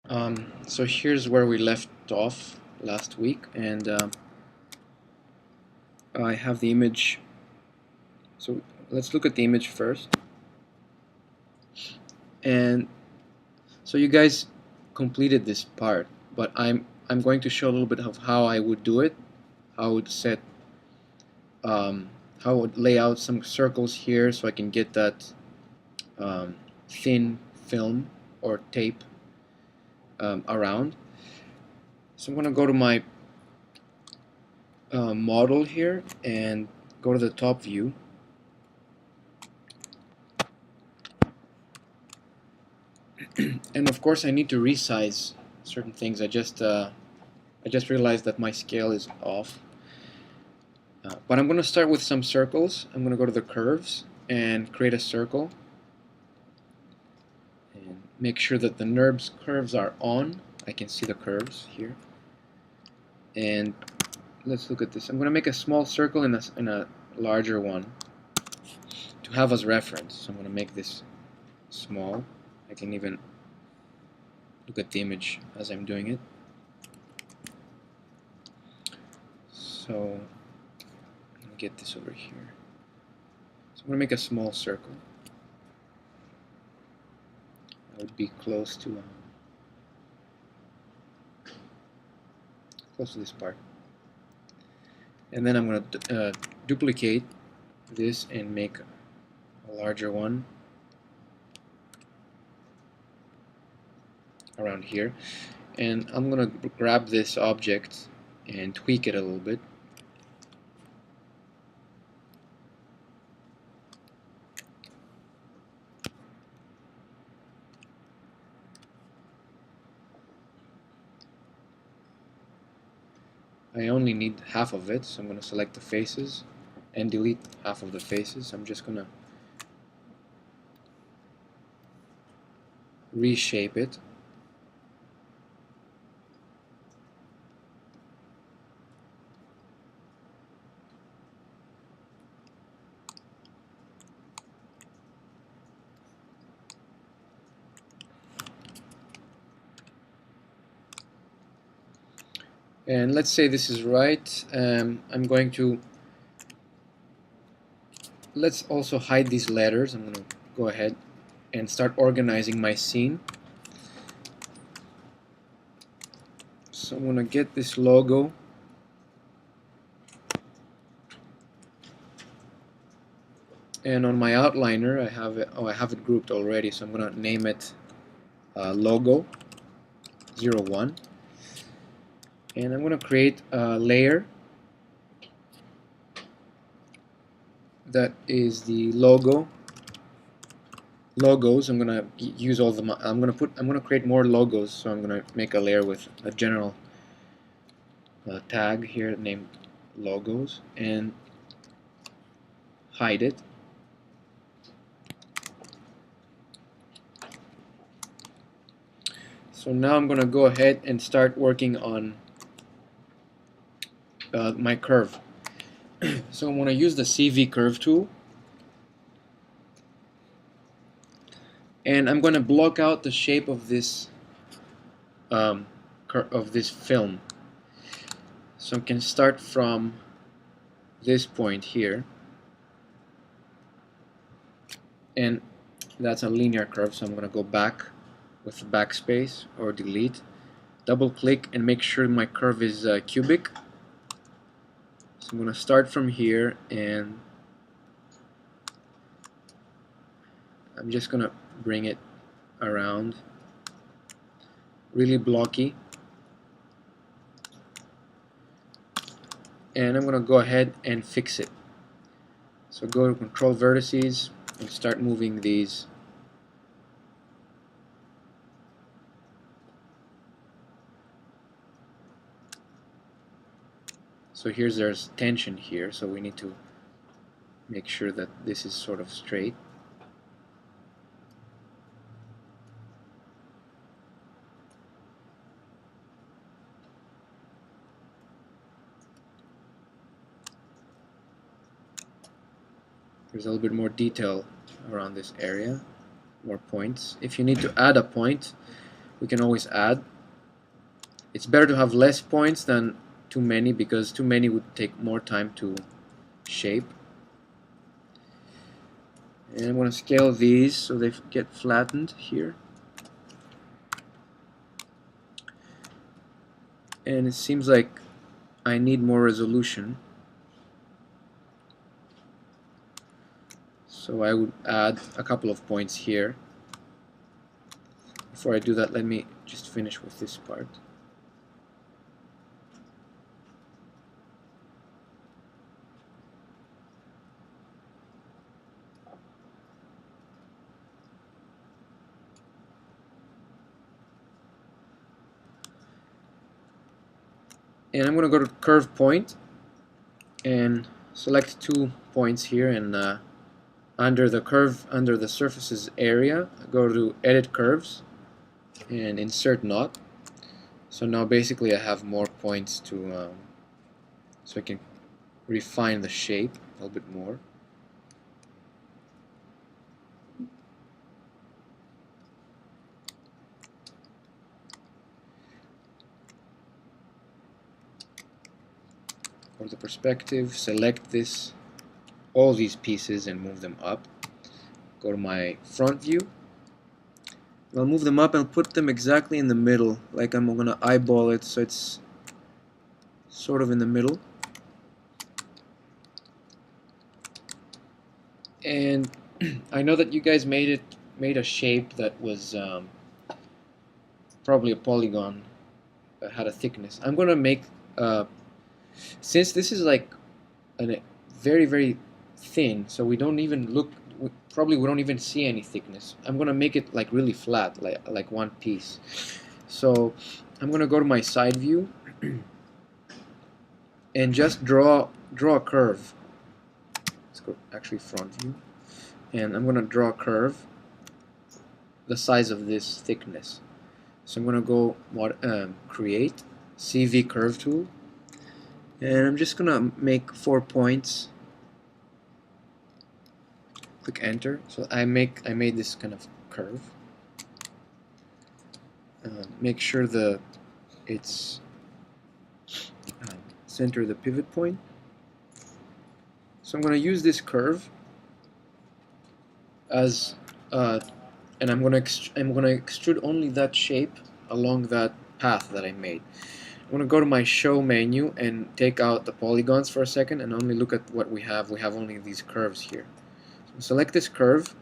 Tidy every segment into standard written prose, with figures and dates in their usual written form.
So here's where we left off last week, and I have the image. So let's look at the image first. And so you guys completed this part, but I'm going to show a little bit of how I would do it. How I would set, how I would lay out some circles here so I can get that thin film or tape around. So I'm going to go to my model here and go to the top view. And of course I need to resize certain things. I just realized that my scale is off. But I'm going to start with some circles. I'm going to go to the curves and create a circle. And make sure that the NURBS curves are on. I can see the curves here. And let's look at this. I'm going to make a small circle and a larger one to have as reference. So I'm going to make this small. I can even look at the image as I'm doing it. So I'm going to get this over here. So I'm going to make a small circle. I would be close to this part. And then I'm going to duplicate this and make a larger one around here. And I'm going to grab this object and tweak it a little bit. I only need half of it, so I'm going to select the faces and delete half of the faces. I'm just going to reshape it. And let's say this is right. I'm going to, let's also hide these letters. I'm going to go ahead and start organizing my scene. So I'm going to get this logo. And on my outliner, I have it, I have it grouped already, so I'm going to name it logo 01. And I'm going to create a layer that is the logos. I'm going to use all the. I'm going to create more logos. So I'm going to make a layer with a general tag here named logos and hide it. So now I'm going to go ahead and start working on my curve. So I'm going to use the CV curve tool, and I'm going to block out the shape of this film. So I can start from this point here, and that's a linear curve. So I'm going to go back with the backspace or delete, double click, and make sure my curve is cubic. So I'm going to start from here, and I'm just going to bring it around, really blocky. And I'm going to go ahead and fix it. So go to Control Vertices and start moving these. So there's tension here, so we need to make sure that this is sort of straight. There's a little bit more detail around this area, more points. If you need to add a point, we can always add. It's better to have less points than too many, because too many would take more time to shape. And I'm going to scale these so they get flattened here. And it seems like I need more resolution. So I would add a couple of points here. Before I do that, let me just finish with this part. And I'm going to go to curve point and select 2 points here, and under the curve, under the surfaces area, go to edit curves and insert knot. So now basically I have more points to so I can refine the shape a little bit more. Go to the perspective, select this, all these pieces, and move them up. Go to my front view. I'll move them up and put them exactly in the middle, like I'm going to eyeball it so it's sort of in the middle. And I know that you guys made a shape that was probably a polygon that had a thickness. I'm going to make since this is like a very thin, so we don't even look, probably we don't even see any thickness. I'm gonna make it like really flat, like one piece. So I'm gonna go to my side view and just draw a curve. Let's go actually front view, and I'm gonna draw a curve the size of this thickness. So I'm gonna go create CV curve tool, and I'm just gonna make 4 points. Click enter. So I made this kind of curve. Make sure it's center the pivot point. So I'm going to use this curve as and I'm going to extrude only that shape along that path that I made. I'm going to go to my show menu and take out the polygons for a second and only look at what we have. We have only these curves here. Select this curve,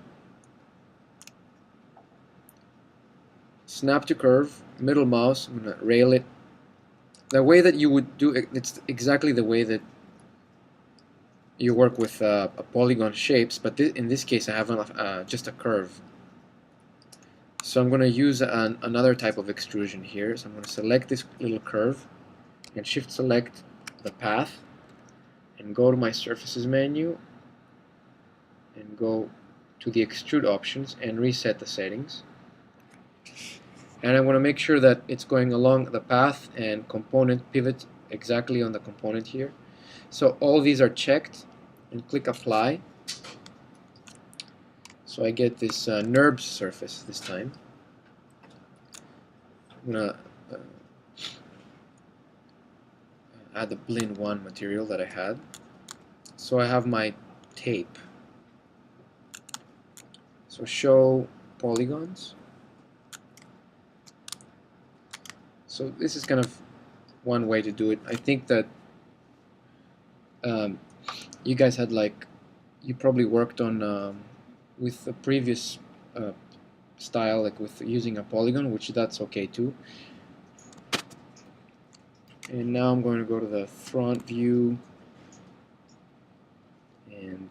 snap to curve, middle mouse, I'm going to rail it. The way that you would do it, it's exactly the way that you work with a polygon shapes, but in this case I have just a curve. So I'm going to use another type of extrusion here. So I'm going to select this little curve and shift select the path and go to my surfaces menu and go to the extrude options and reset the settings. And I want to make sure that it's going along the path and component pivot exactly on the component here. So all these are checked, and click apply. So I get this NURBS surface this time. I'm going to add the Blend 1 material that I had. So I have my tape. So show polygons. So this is kind of one way to do it. I think that you guys had you probably worked on with the previous style, like with using a polygon, which that's okay too. And now I'm going to go to the front view and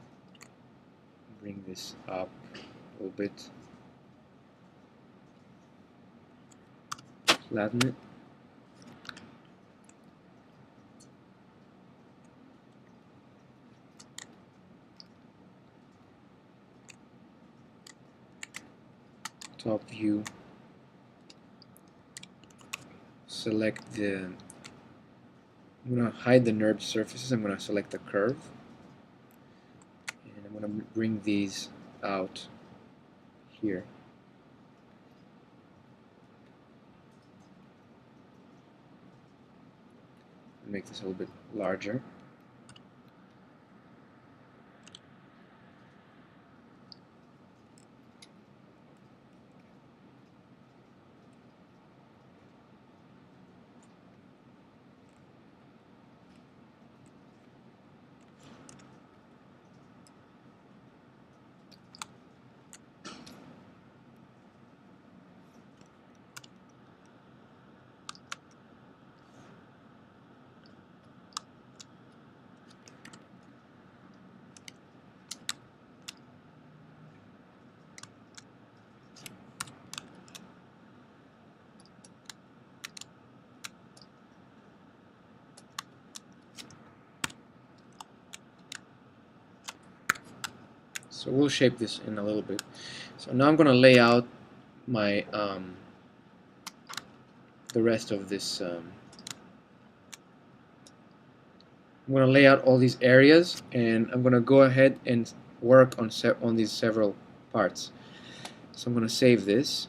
bring this up a little bit, flatten it. Top view, select I'm going to hide the NURBS surfaces. I'm going to select the curve, and I'm going to bring these out here. make this a little bit larger. So we'll shape this in a little bit. So now I'm going to lay out my the rest of this. I'm going to lay out all these areas, and I'm going to go ahead and work on these several parts. So I'm going to save this.